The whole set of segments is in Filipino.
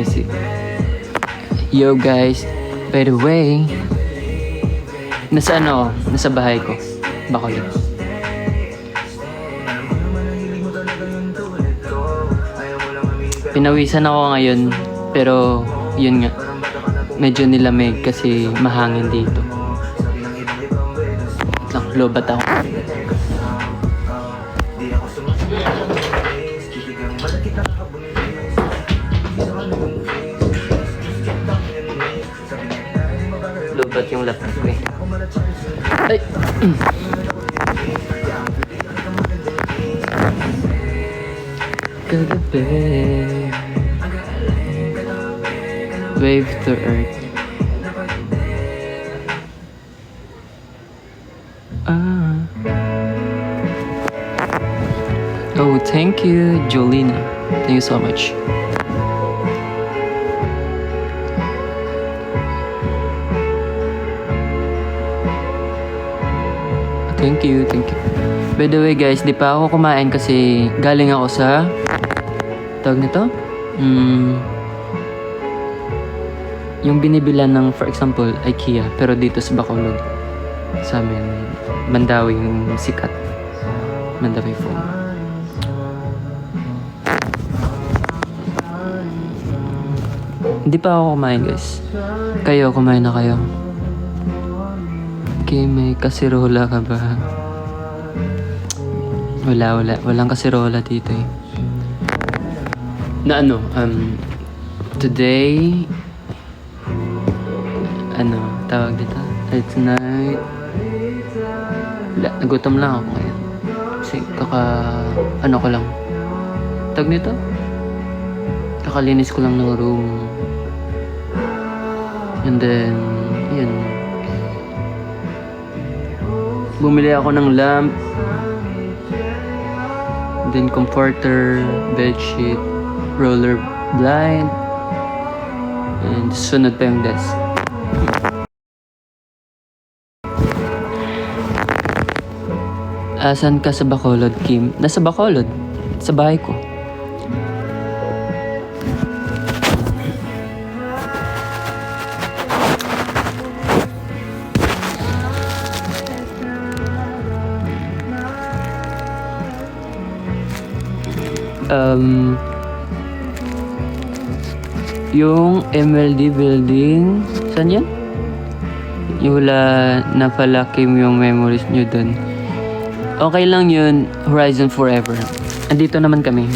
see. Yo guys, by the way, nasa bahay ko. Bacolod. Pinawisan ako ngayon, pero yun nga, medyo nilamig kasi mahangin dito. Lang, lobat ako. Lobat yung laptop ko eh. Ay! Kagabi. Wave to earth. Oh, thank you, Jolina. Thank you so much. Thank you. By the way guys, di pa ako kumain kasi galing ako sa tawag nito? Yung binibilan ng, for example, IKEA, pero dito sa Bacolod. Sa amin, Mandawi yung sikat. Mandawi Foam. Hindi pa ako kumain guys. Kayo, kumain na kayo? Okay, may kasirola ka ba? Wala. Walang kasirola dito eh. Na today, tawag dito? Tonight, nagutom lang ako ngayon. Kasi ko lang. Tawag nito? Kakalinis ko lang ng room. And then, yun. Bumili ako ng lamp. Then comforter, bedsheet, roller blind. And sunod pa yung desk. Asan ka sa Bacolod, Kim? Nasa Bacolod. Sa bahay ko. Yung MLD building, saan yan? Yung wala na pala Kim yung memories nyo dun. Okay lang yun, Horizon Forever. Andito naman kami.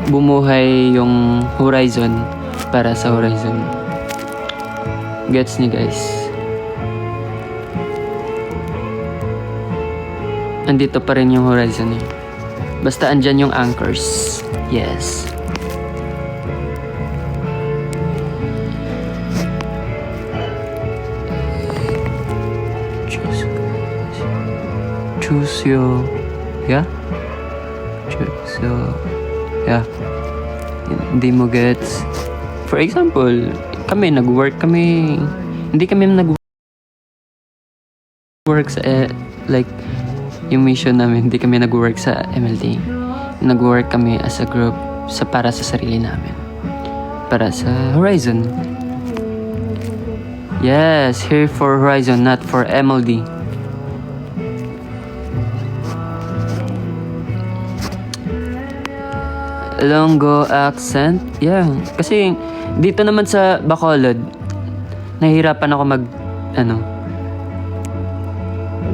Bumuhay yung Horizon para sa Horizon. Gets niyo guys? Andito pa rin yung Horizon eh. Basta andyan yung anchors. Yes. Choose your... Yeah? Choose your... Yeah. Hindi mo gets. For example, nag-work kami. Hindi kami nag-work sa... like, yung mission namin, hindi kami nag-work sa MLD. Nag-work kami as a group para sa sarili namin. Para sa Horizon. Yes, here for Horizon, not for MLD. Ilonggo accent? Yeah, kasi dito naman sa Bacolod, nahihirapan ako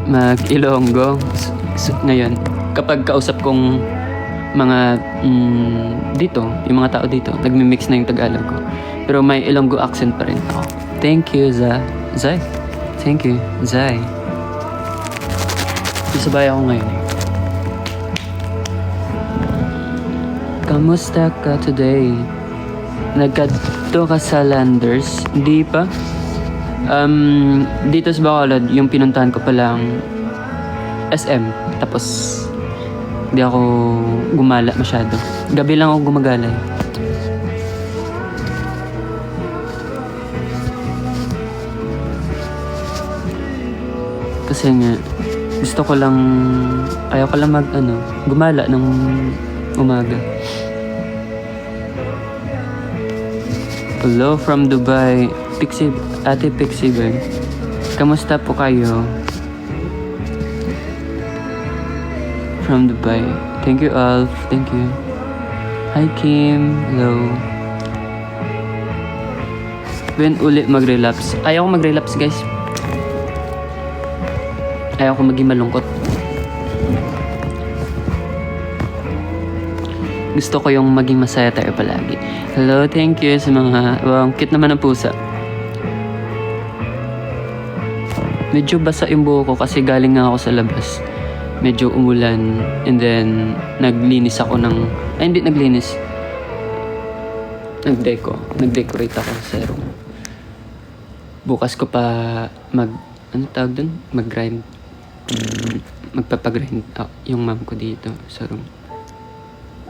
mag-Ilonggo. Ngayon, kapag kausap kong mga dito, yung mga tao dito, nagmi-mix na yung Tagalog ko. Pero may Ilonggo accent pa rin ako. Thank you, Zai. Thank you, Zai. Isabay ako ngayon eh. Kamusta ka today? Nagkadto ka sa Landers? Hindi pa. Dito sa Bacolod, yung pinuntahan ko palang SM. Tapos, hindi ako gumala masyado. Gabi lang ako gumagala eh. Kasi nga, Gusto ko lang, ayaw ko lang gumala ng umaga. Hello from Dubai. Ate Pixie ba? Kamusta po kayo? From Dubai. Thank you, Alf. Thank you. Hi, Kim. Hello. When ulit mag-relapse? Ayaw ko mag-relapse, guys. Ayaw ko maging malungkot. Gusto ko yung maging masaya tayo palagi. Hello, thank you sa mga... Wow, cute naman ang pusa. Medyo basa yung buho ko kasi galing nga ako sa labas. Medyo umulan. And then, naglinis ako ng... Ay, hindi naglinis. Nag-decorate ako sa room. Bukas ko pa ano tawag dun? Mag-grind. Magpapagrind yung mom ko dito sa room.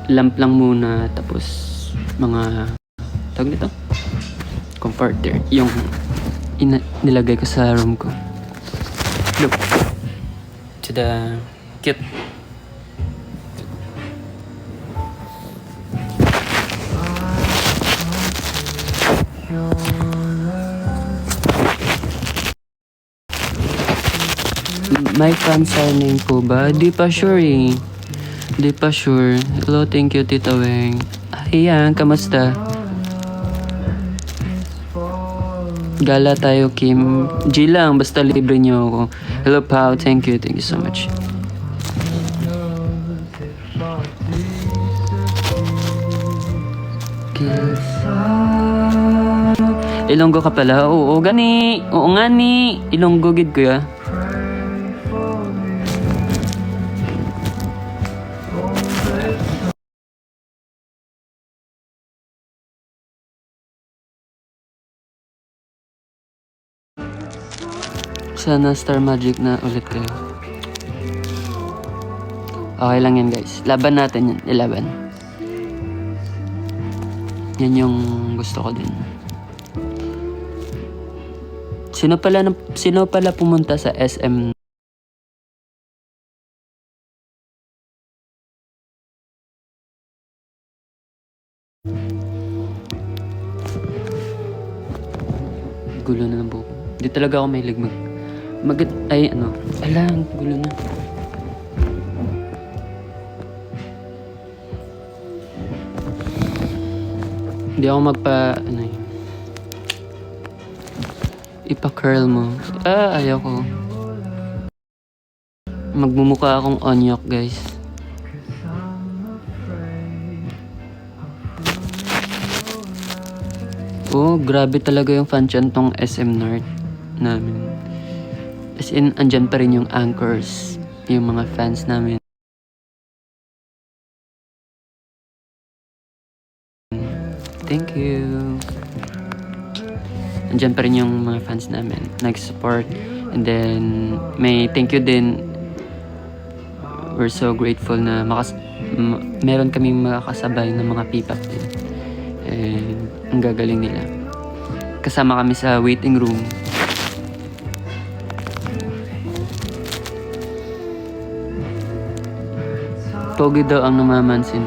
Lamp lang muna, tapos mga tawag nito? Comforter. Yung nilagay ko sa room ko. Look. To the cute. May fan signing po ba? Di pa sure eh. Di pa sure. Hello, thank you, Tita Weng. Ayan, kamusta? Gala tayo, Kim. G lang, basta libre niyo ako. Hello, Pao. Thank you so much. Ilonggo ka pala? Oo, gani. Oo nga ni. Ilonggo gid ko ya. Sana Star Magic na ulit kayo. Okay lang yan, guys. Laban natin yan. Ilaban. Yan yung gusto ko din. Sino pala pumunta sa SM? Gulo na ng buko. Hindi talaga ako mahilig ala, gulo na. Hindi ako ipa-curl mo. Ayaw ko. Magmumukha akong onyok, guys. Oh, grabe talaga yung fansyan tong SM North namin. As in, andyan pa rin yung anchors, yung mga fans namin. Thank you. Andyan pa rin yung mga fans namin, nag-support. And then, may thank you din. We're so grateful na meron kaming makakasabay ng mga P-pop din. And, ang gagaling nila. Kasama kami sa waiting room. Pogi daw ang namamansin.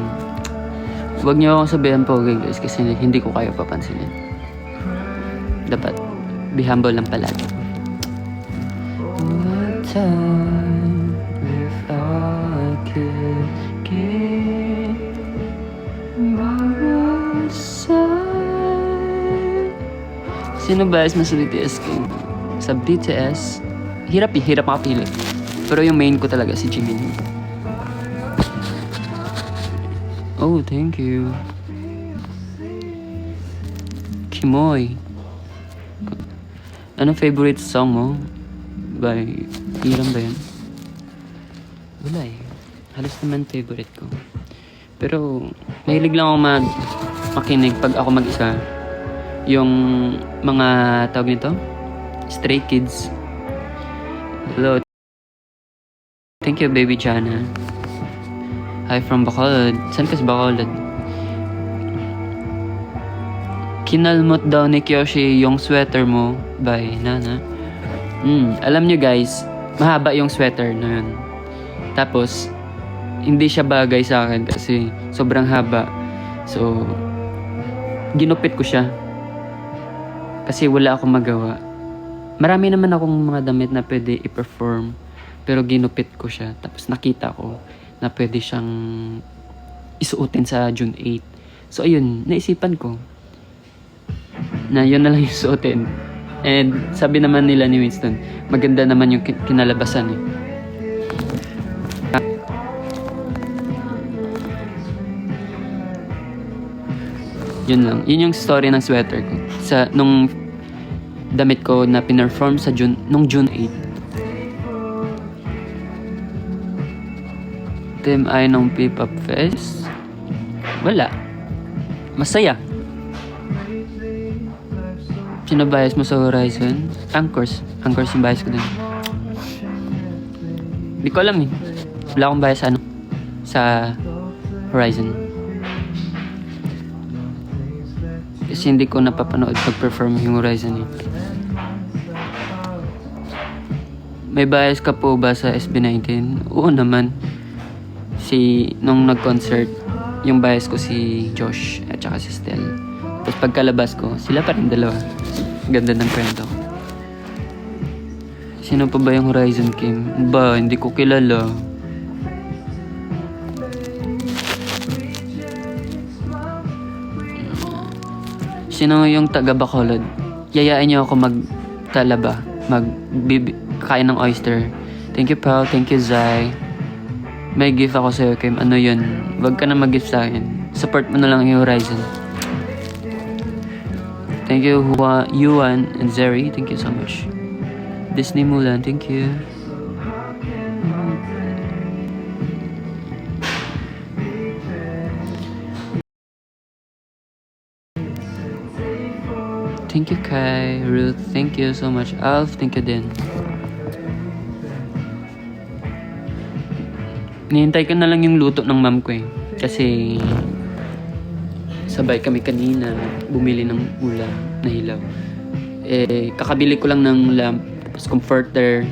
Huwag niyo akong sabihan pogi, guys, kasi hindi ko kaya papansinin. Dapat be humble lang palagi. What time if I could get by side? Sino ba is nasa BTS ko? Sa BTS, hirap makapili. Pero yung main ko talaga si Jimin. Oh, thank you. Kimoy. Anong favorite song mo? By Hiram ba yun? Wala eh. Halos naman favorite ko. Pero, mahilig lang ako makinig pag ako mag-isa. Yung mga tawag nito? Stray Kids. Hello. Thank you, baby Jana. Hi from Bacolod. Saan ka sa Bacolod? Kinalmot daw ni Kyoshi yung sweater mo by Nana. Alam nyo guys, mahaba yung sweater na yun. Tapos, hindi siya bagay sa akin kasi sobrang haba. So, ginupit ko siya. Kasi wala akong magawa. Marami naman akong mga damit na pwede i-perform. Pero ginupit ko siya. Tapos nakita ko na pwede siyang isuotin sa June 8. So ayun, naisipan ko na yun na lang yung suotin. And sabi naman nila ni Winston, maganda naman yung kinalabasan eh. Yun lang. Yun yung story ng sweater ko. Nung damit ko na pinerform sa nung June 8. Team I ng P-Pop Fest. Wala. Masaya. Sino bias mo sa Horizon? Anchors. Anchors yung bias ko dun. Hindi ko alam eh. Wala akong bias sa Horizon. Kasi hindi ko napapanood pag-perform yung Horizon eh. May bias ka po ba sa SB19? Oo naman. Nung nag-concert, yung bias ko si Josh at saka si Stel. Tapos pagkalabas ko, sila pa rin dalawa. Ganda ng kwento. Sino pa ba yung Horizon Kim? Ba, hindi ko kilala. Sino yung taga Bacolod? Yayain niyo ako magtalaba. Kain ng oyster. Thank you, Pao. Thank you, Zai. May gift ako sa'yo, Kim. Ano yun? Wag ka na mag-gift sa akin. Support mo na lang yung Horizon. Thank you, Yuan and Zeri. Thank you so much. Disney Mulan. Thank you. Thank you, Kai. Ruth, thank you so much. Alf, thank you din. Nihintay ko na lang yung luto ng mom ko eh. Kasi sabay kami kanina bumili ng ulam na hilaw. Eh, kakabili ko lang ng lamp, tapos comforter,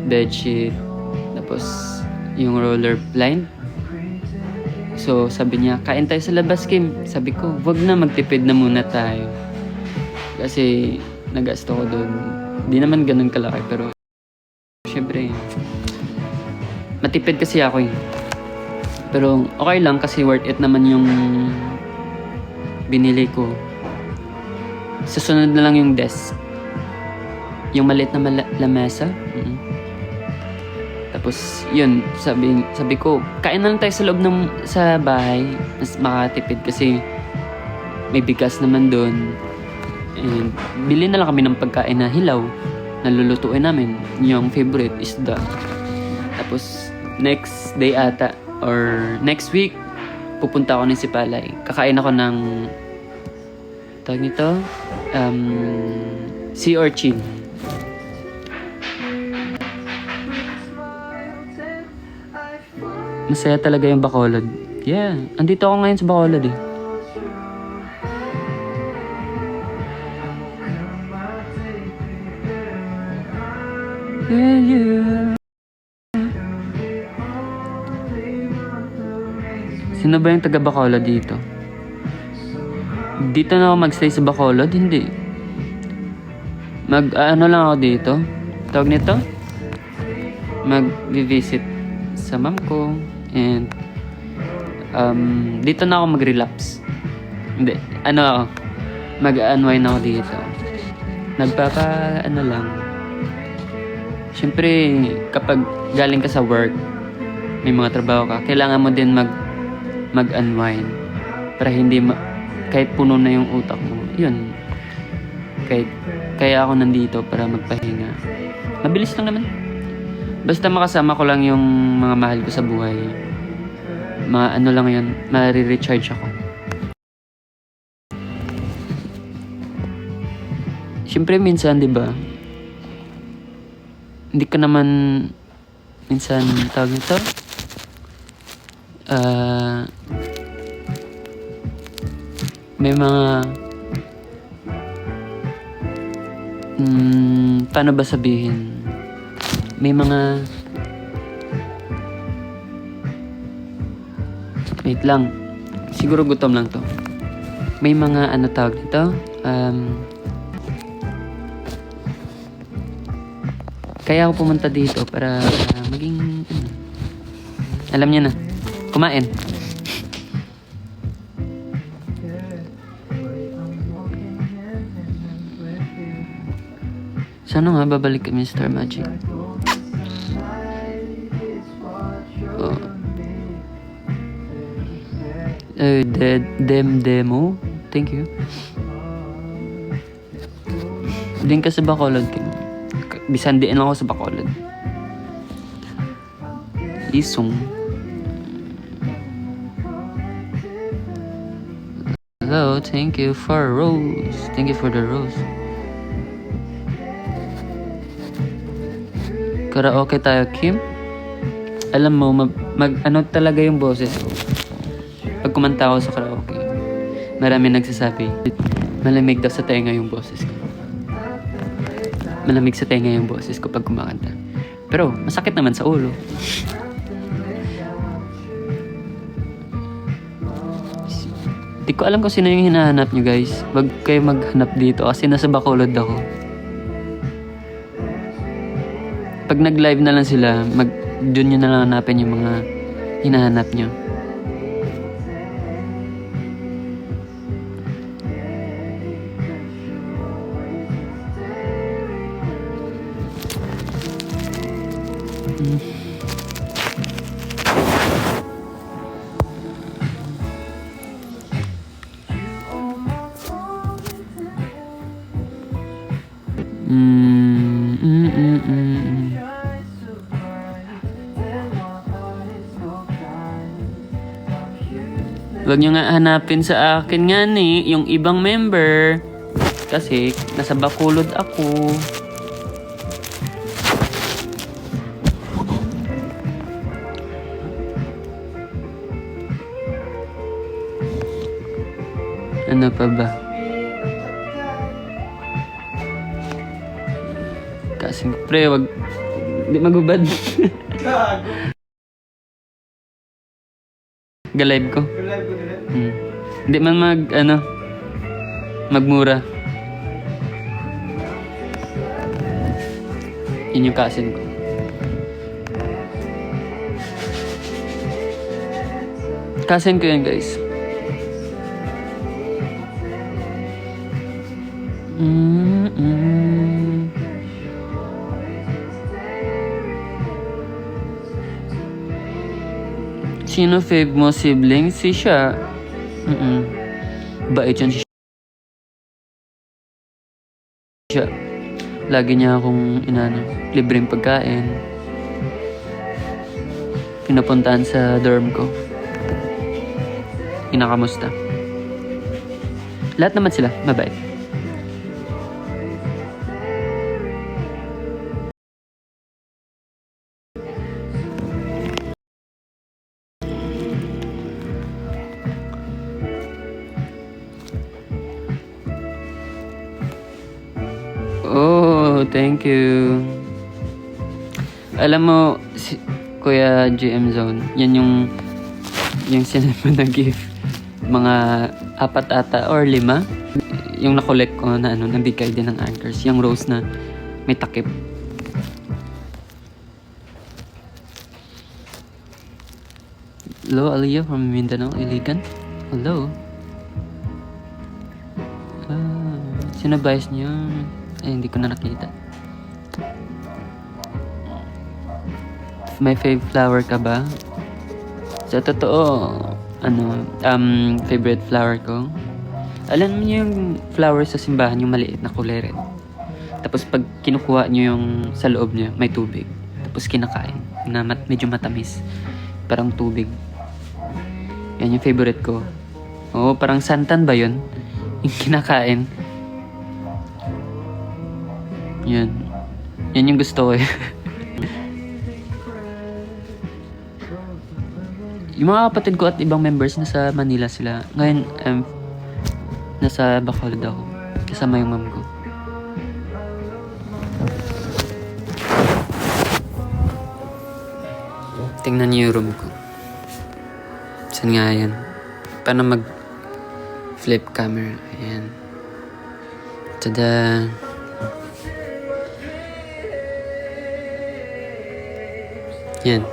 bedsheet, tapos yung roller blind. So sabi niya, kain tayo sa labas, Kim. Sabi ko, wag na, magtipid na muna tayo. Kasi nagasto ko doon. Di naman ganun kalaki, pero syempre matipid kasi ako eh. Pero okay lang kasi worth it naman yung binili ko. Sa sunod na lang yung desk. Yung maliit na lamesa. Tapos yun, sabi ko, kain na lang tayo sa loob sa bahay. Mas makatipid kasi may bigas naman doon. And bili na lang kami ng pagkain na hilaw na lulutuin namin. Yung favorite isda. Tapos next day ata or next week pupunta ako ng Sipalay. Kakain ako ng tawag nito sea urchin. Masaya talaga yung Bacolod. Yeah, andito ako ngayon sa Bacolod eh. Yeah. Sino ba yung taga Bacolod dito? Dito na ako magstay sa Bacolod? Hindi. Ano lang ako dito? Tawag nito? Mag-visit sa mom ko. And dito na ako mag-relapse. Hindi. Mag-unwind ako dito. Ano lang. Siyempre, kapag galing ka sa work, may mga trabaho ka, kailangan mo din mag-unwind para hindi kahit puno na yung utak mo. Yun. Kaya ako nandito para magpahinga. Mabilis lang naman. Basta makasama ko lang yung mga mahal ko sa buhay. Lang yun, ma-recharge ako. Siyempre minsan, 'di ba? Hindi ka naman minsan tawag nito. May mga paano ba sabihin? May mga... Wait lang. Siguro gutom lang to. May mga ano tawag dito? Kaya ako pumunta dito para maging... alam niyo na. Kumain. Sana nga babalik kami sa Star Magic. Oh. Demo. Thank you. Din ka sa Bacolod. Bisan din ako sa Bacolod. Isong. Hello, thank you for rose. Thank you for the rose. Karaoke tayo, Kim. Alam mo, ano talaga yung boses ko. Pag kumanta ako sa karaoke, marami nagsasabi, malamig daw sa tenga yung boses ko. Malamig sa tenga yung boses ko pag kumakanta. Pero, masakit naman sa ulo. Di ko alam kung sino yung hinahanap nyo, guys. Wag kayo maghanap dito kasi nasa Bacolod ako. Pag nag-live na lang sila, dun nyo na lang hanapin yung mga hinahanap nyo. Huwag nyo nga hanapin sa akin nga ni, yung ibang member. Kasi, nasa Bacolod ako. Ano pa ba? Kasi, pre, wag... Di magubad. Galive ko. Hindi man magmura. Yun yung kasin ko. Kasin ko yan, guys. Sino fave mo sibling? Si siya. Bait yan si siya. Lagi niya akong libreng pagkain. Pinapuntahan sa dorm ko. Kinakamusta. Lahat naman sila, mabait. Oh, thank you. Alam mo, Kuya GM Zone, yan yung sinema na gift. Mga 4 ata or 5. Yung nakolek ko na nabigay din ng anchors. Yung rose na may takip. Hello, Aliyah from Mindanao, Iligan. Hello. Sino bias niyo? Ay, hindi ko na nakita. May fave flower ka ba? Sa totoo, favorite flower ko? Alam niyo yung flower sa simbahan, yung maliit na kulay red. Tapos pag kinukuha niyo yung sa loob niya, may tubig. Tapos kinakain, na medyo matamis. Parang tubig. Yan yung favorite ko. Oo, parang santan ba yun? Yung kinakain. Yan. Yan yung gusto ko eh. Yung mga kapatid ko at ibang members nasa Manila sila. Ngayon, nasa Bacolod ako. Kasama yung mom ko. Tingnan niyo yung room ko. Saan nga yan? Paano mag flip camera? Ayan. Tada! Yan.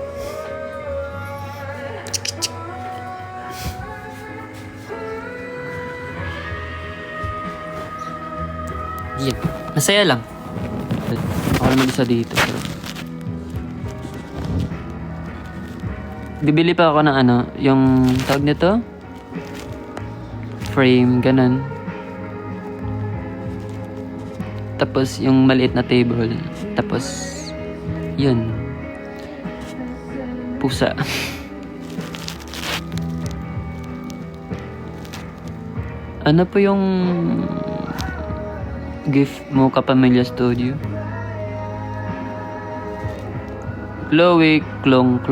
Yan. Masaya lang. Ako naman isa dito. Pero bibili pa ako ng ano, yung tawag nito? Frame, ganun. Tapos yung maliit na table. Tapos, yun. Pusa. Ano po yung gift mo, Kapamilya Studio? Chloe, klong.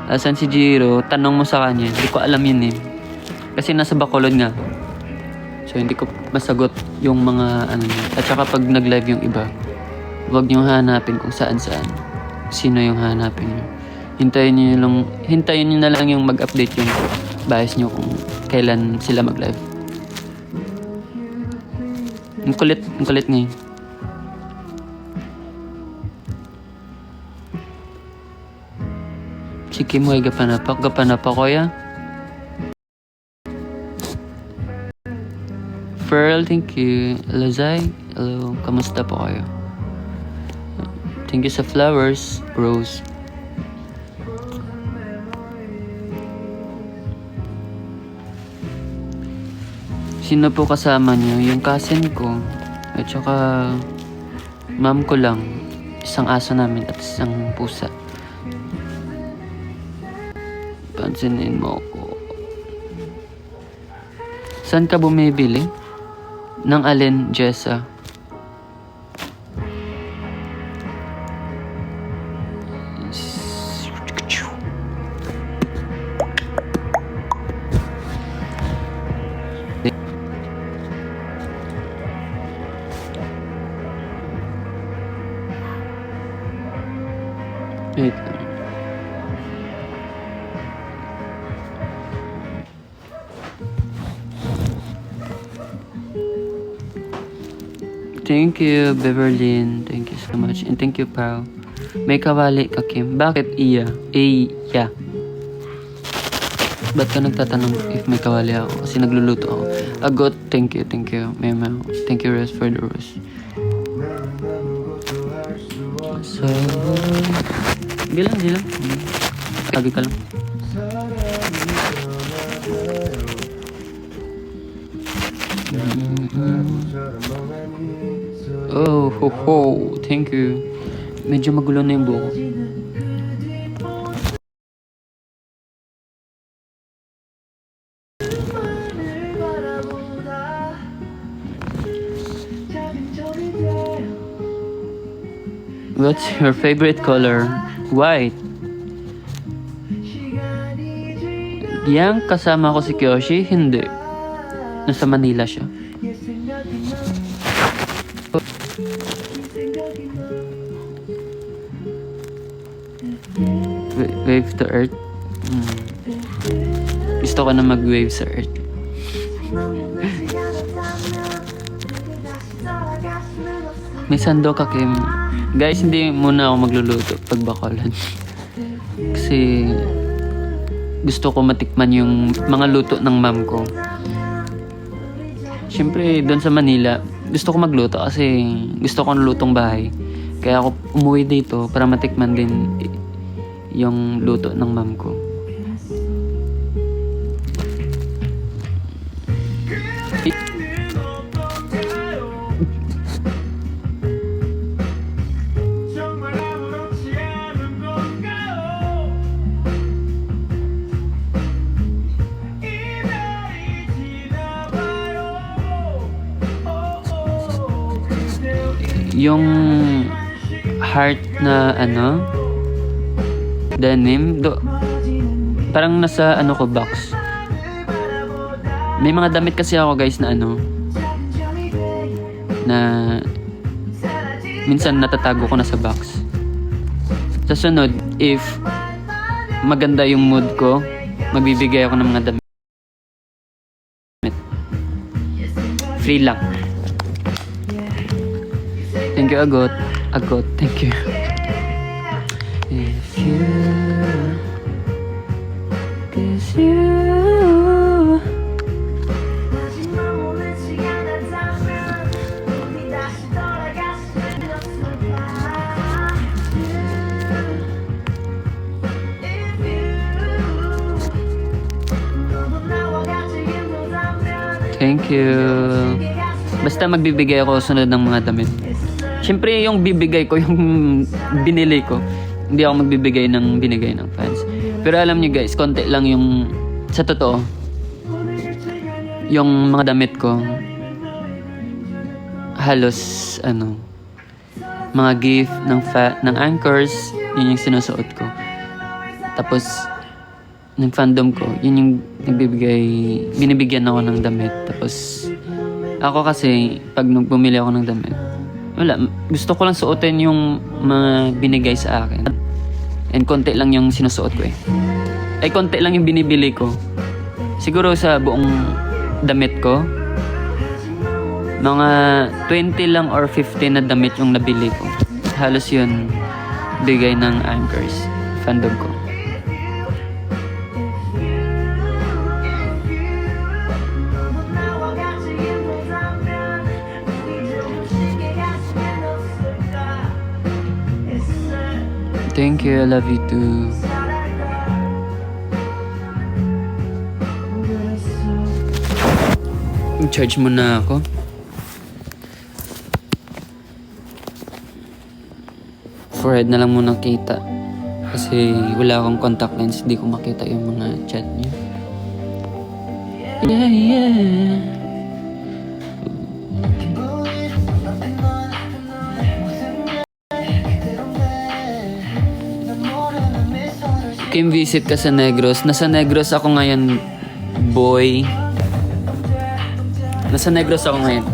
Asan si Jiro? Tanong mo sa kanya. Hindi ko alam yun eh. Kasi nasa Bacolod nga. So hindi ko masagot yung mga ano niya. At saka pag nag-live yung iba, huwag niyong hanapin kung saan-saan. Sino yung hanapin niyo. Hintayin niyo na lang yung mag-update yung bias niyo kung kailan sila mag-live. Ang kulit ngayon. Si Kim ay gapanapak ko ya. Pearl, thank you. Lazay, hello. Kamusta po kayo? Thank you sa flowers, Rose. Sino po kasama niyo? Yung cousin ko. At saka ma'am ko lang. Isang aso namin at isang pusa. Pansinin mo ko. Saan ka bumibili? Ng alin, Jessa? Wait lang. Thank you, Beverlyn. Thank you so much. And thank you, Pao. May kawali ka, Kim. Bakit iya? Iya. Ba't ka nagtatanong if may kawali ako? Kasi nagluluto ako. Agot, thank you. Mema. Thank you, Rose, for the rose. So, di lang. Lagi ka lang. Oh, ho. Thank you. Medyo magulo na yung buko. What's your favorite color? White. Yang kasama ko si Kyoshi? Hindi. Nasa Manila siya. Wave to earth. Gusto ko na mag-wave sa earth. May sando ka, Kim. Guys, hindi muna ako magluluto pag Bacolod. Kasi gusto ko matikman yung mga luto ng mom ko. Siyempre, doon sa Manila, gusto ko magluto kasi gusto ko ng lutong bahay. Kaya ako umuwi dito para matikman din yung luto ng mom ko. Yung heart na ano, denim, parang nasa ano ko box. May mga damit kasi ako guys na ano, na minsan natatago ko na sa box. Sa sunod, if maganda yung mood ko, magbibigay ako ng mga damit. Free lang. Thank you, Agot. Agot, thank you. If you... Cause you... Thank you. Basta magbibigay ako sunod ng mga damit. Siyempre yung bibigay ko, yung binili ko. Hindi ako magbibigay ng binigay ng fans. Pero alam niyo guys, konti lang yung sa totoo. Yung mga damit ko halos mga gift ng Anchors, yun yung sinusuot ko. Tapos ng fandom ko, yun yung binibigyan ako ng damit. Tapos ako kasi pag bumili ako ng damit, wala, gusto ko lang suotin yung mga binigay sa akin. And konti lang yung sinusuot ko Ay konti lang yung binibili ko. Siguro sa buong damit ko, mga 20 lang or 15 na damit yung nabili ko. Halos yun bigay ng Anchors, fandom ko. Thank you, I love you too. Charge mo na ako. Forehead na lang muna kita. Kasi wala akong contact lens, hindi ko makita yung mga chat niyo. Yeah, yeah. Kim, visit ka sa Negros. Nasa Negros ako ngayon, boy. Nasa Negros ako ngayon.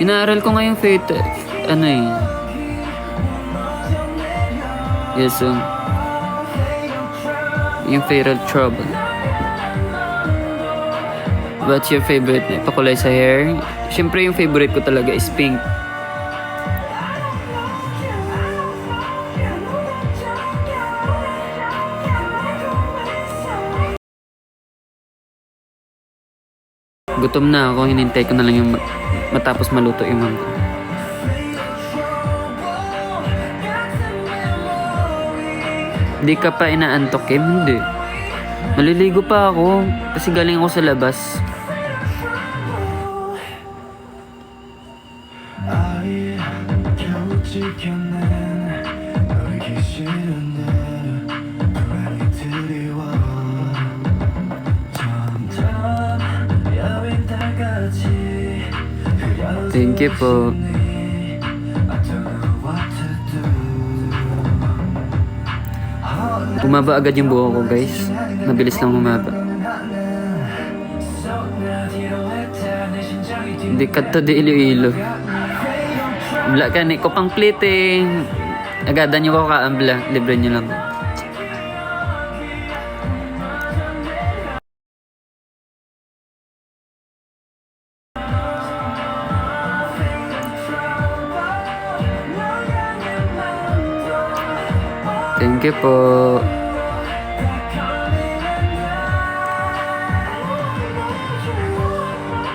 Inaaral ko ngayong faith, yes, yung Fatal Trouble. What's your favorite na pakulay sa hair? Siyempre yung favorite ko talaga is pink. Gutom na ako, hinintay ko na lang yung matapos maluto yung mangga. Di ka pa inaantok, Kim? Hindi. Maliligo pa ako kasi galing ako sa labas. Thank you po. Bumaba agad yung buhok ko, guys. Mabilis lang bumaba. Hindi ka to di Iloilo. Bla ka ni ko pang plite. Agadan nyo ko kaambla. Libre nyo lang. Thank you po.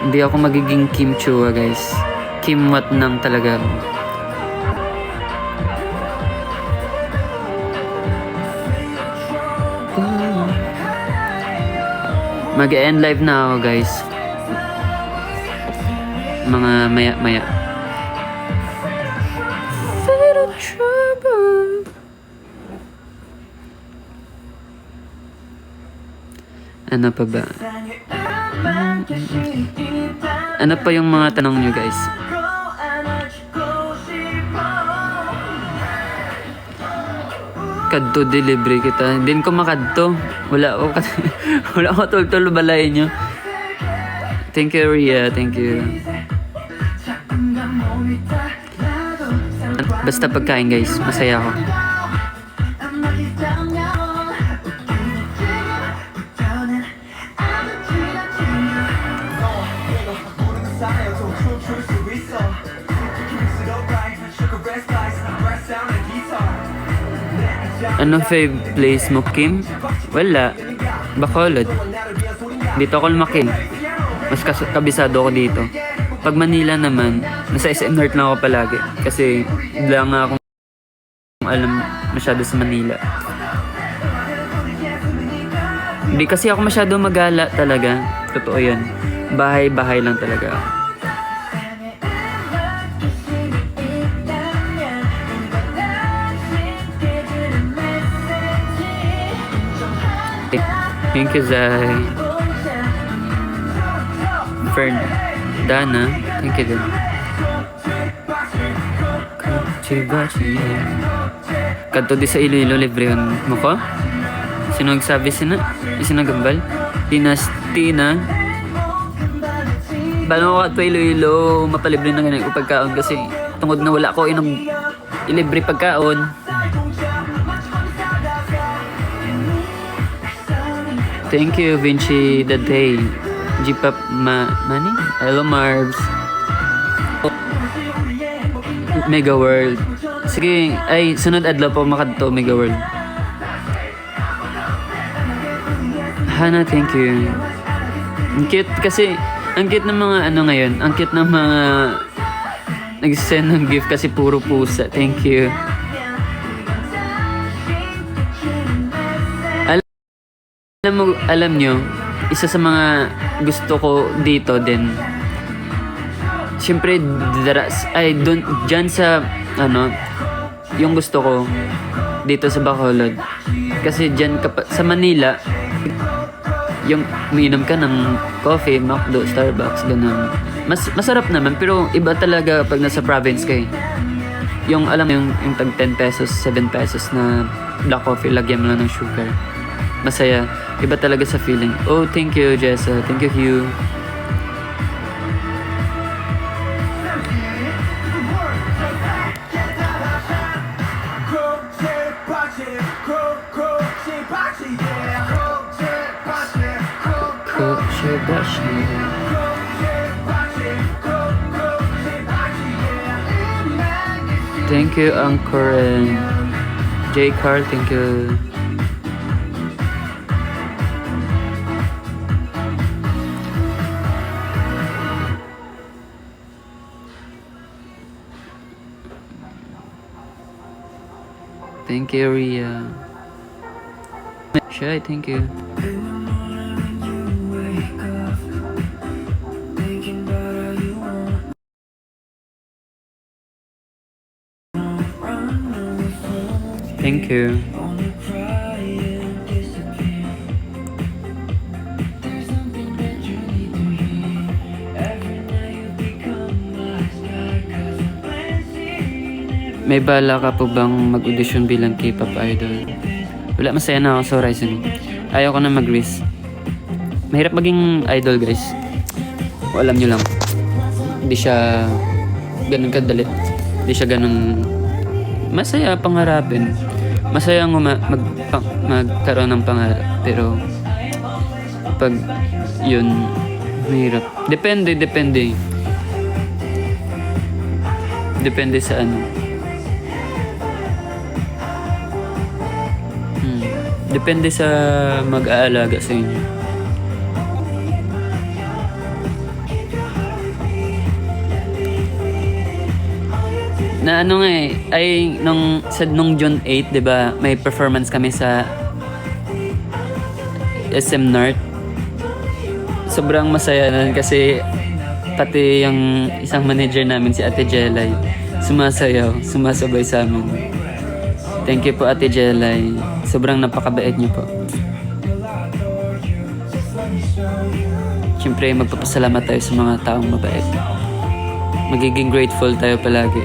Hindi ako magiging Kim Chua, guys. Kim Wat nang talaga. Mag-end live na ako, guys. Mga maya-maya. Fatal Trouble. Ano pa ba? Ano pa yung mga tanong nyo, guys? Kadto delivery kita. Din ko makadto. Wala ko wala ko tultol balay nyo. Thank you, Ria. Thank you. Basta pagkain, guys. Masaya ako. Ano fave place mo, Kim? Wala. Bacolod. Dito ako lumaki. Mas kabisado ako dito. Pag Manila naman, nasa SM North lang ako palagi. Kasi wala nga akong alam masyado sa Manila. Hindi kasi ako masyado magala talaga. Totoo yan. Bahay-bahay lang talaga ako. Thank you, Zay. Fern. Dana. Thank you, din. Kadto di sa Iloilo, libre yun mo ko? Sino nagsabi sinagambal? Tina. Bala ko ka Iloilo, mapalibre na ganyan ko pagkaon kasi tungod na wala ko ilibre pagkaon. Thank you, Vinci the Day. G-Pop Money? Hello, Marbs. Mega World. Sige, ay, sunod adlaw po makadto, Mega World. Hana, thank you. Ang cute kasi, ang cute ng mga ano ngayon, ang cute ng mga nag-send ng gift kasi puro pusa. Thank you. Alam nyo, isa sa mga gusto ko dito din, syempre, dyan sa, yung gusto ko, dito sa Bacolod. Kasi dyan, sa Manila, yung umiinom ka ng coffee, McDo, Starbucks, ganun. Masarap naman, pero iba talaga pag nasa province kayo. Yung, alam mo, yung tag 10 pesos, 7 pesos na black coffee, lagyan mo lang ng sugar. Masaya. Iba talaga sa feeling. Oh, thank you, Jessa. Thank you, Hugh. Thank you, Anchor and J. Carl. Thank you. Thank you, Ria. Shy, thank you. Thank you. May bala ka po bang mag-audition bilang K-pop idol? Wala, masaya na ako sa Horizon. Ayaw ko na mag-risk. Mahirap maging idol, guys. O, alam nyo lang. Hindi siya ganun kadali. Hindi siya ganun masaya pangarapin. Masaya magkaroon ng pangarap. Pero pag yun, mahirap. Depende sa ano. Depende sa mag-aalaga sa inyo. Na ano nga ay nung June 8, 'di ba? May performance kami sa SM North. Sobrang masaya na kasi pati yung isang manager namin si Ate Jelay sumasabay sa amin. Thank you po, Ate Jelay. Sobrang napakabait niyo po. Siyempre, magpapasalamat tayo sa mga taong mabait. Magiging grateful tayo palagi.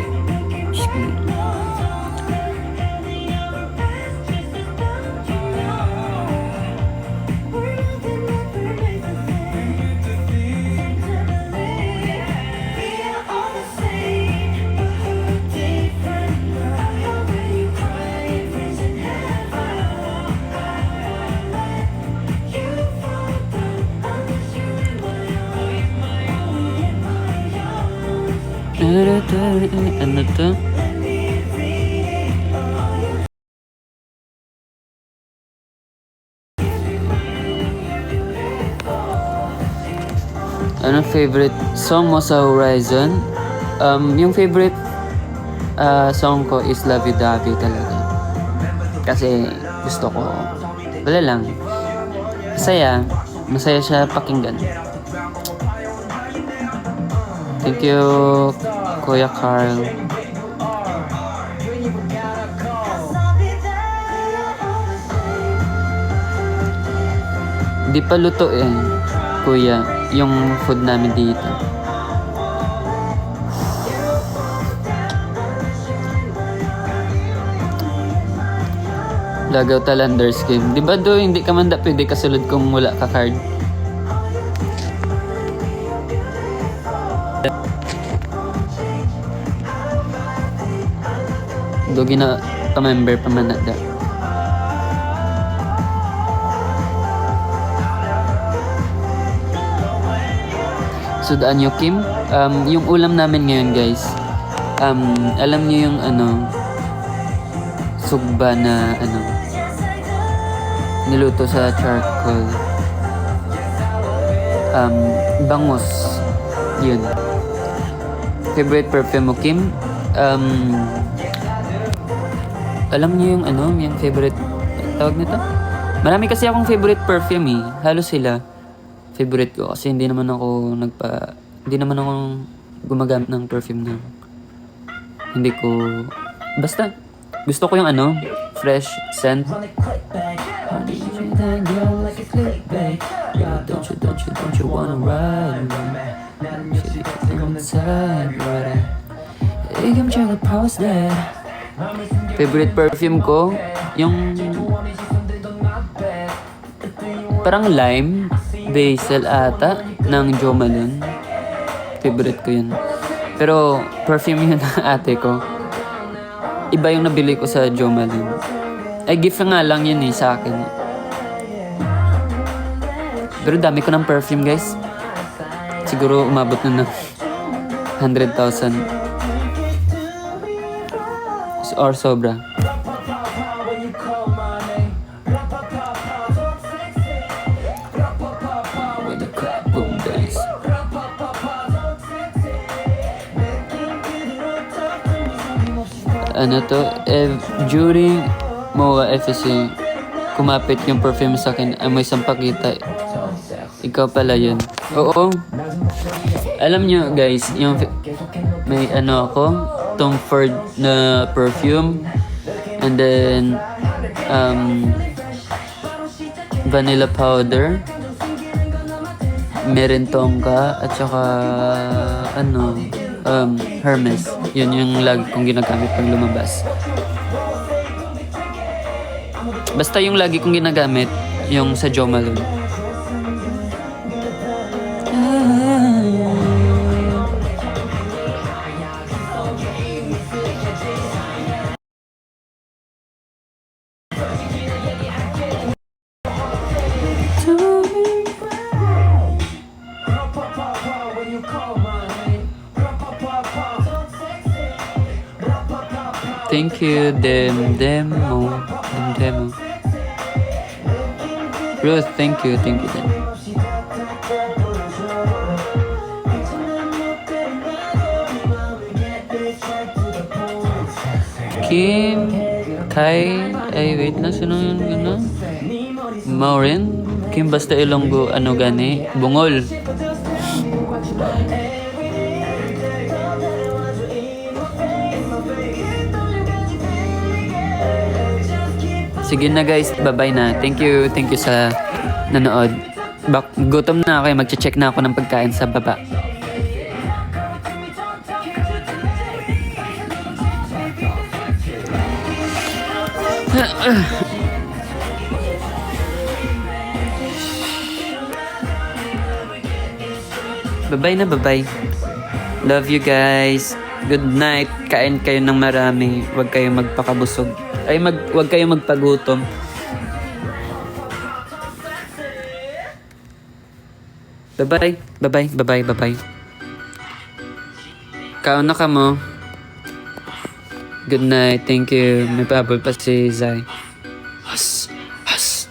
Ano to? Ano favorite song mo sa Horizon? Yung favorite song ko is Love You Davi talaga. Kasi gusto ko, wala lang. Masaya siya pakinggan. Thank you, Kuya Carl. Di pa luto Kuya, yung food namin dito. Lagaw Talanders game. Di ba do, hindi ka man pwede kasulod kung wala ka card? Do gina pa-member pa man na da. Sudaan nyo, Kim? Yung ulam namin ngayon, guys. Alam niyo yung sugba na niluto sa charcoal. Bangus. Yun. Favorite perfume mo, Kim? Alam niyo yung favorite tawag nito? Marami kasi akong favorite perfume Halos sila favorite ko kasi hindi naman ako gumagamit ng perfume na hindi ko basta gusto ko yung fresh scent. Don't you wanna ride favorite perfume ko yung parang lime basil ata ng Jo Malone. Favorite ko yun. Pero perfume yun ng ate ko. Iba yung nabili ko sa Jo Malone. Ay gift nga lang yun sa akin. Pero dami ko ng perfume, guys. Siguro umabot na ng 100,000 or sobra. During MOA FSC, kumapit yung perfume sa akin, may sampakita. Ikaw pala yun. Oo. Alam nyo, guys, yung may ako, Tom Ford na perfume, and then vanilla powder, meron tongka, at saka Hermes. Yun yung lagi kong ginagamit pag lumabas. Basta yung lagi kong ginagamit, yung sa Jo Malone. Thank you, Demo. Ruth, thank you, Dem. Kim, Kai, wait lang, sino yun gano'n? Maureen, Kim basta Ilonggo, gani? Bungol. Sige na guys, bye-bye na. Thank you sa nanood. Gutom na ako, magche-check na ako ng pagkain sa baba. Bye-bye na, bye-bye. Love you guys. Good night. Kain kayo ng marami. Huwag kayong magpakabusog. Huwag kayong magpagutom. Bye-bye. Bye-bye. Bye-bye. Bye-bye. Kaon na ka mo. Good night. Thank you. May pahabol pa si Zai. Hus. Hus.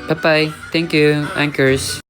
Bye-bye. Thank you, anchors.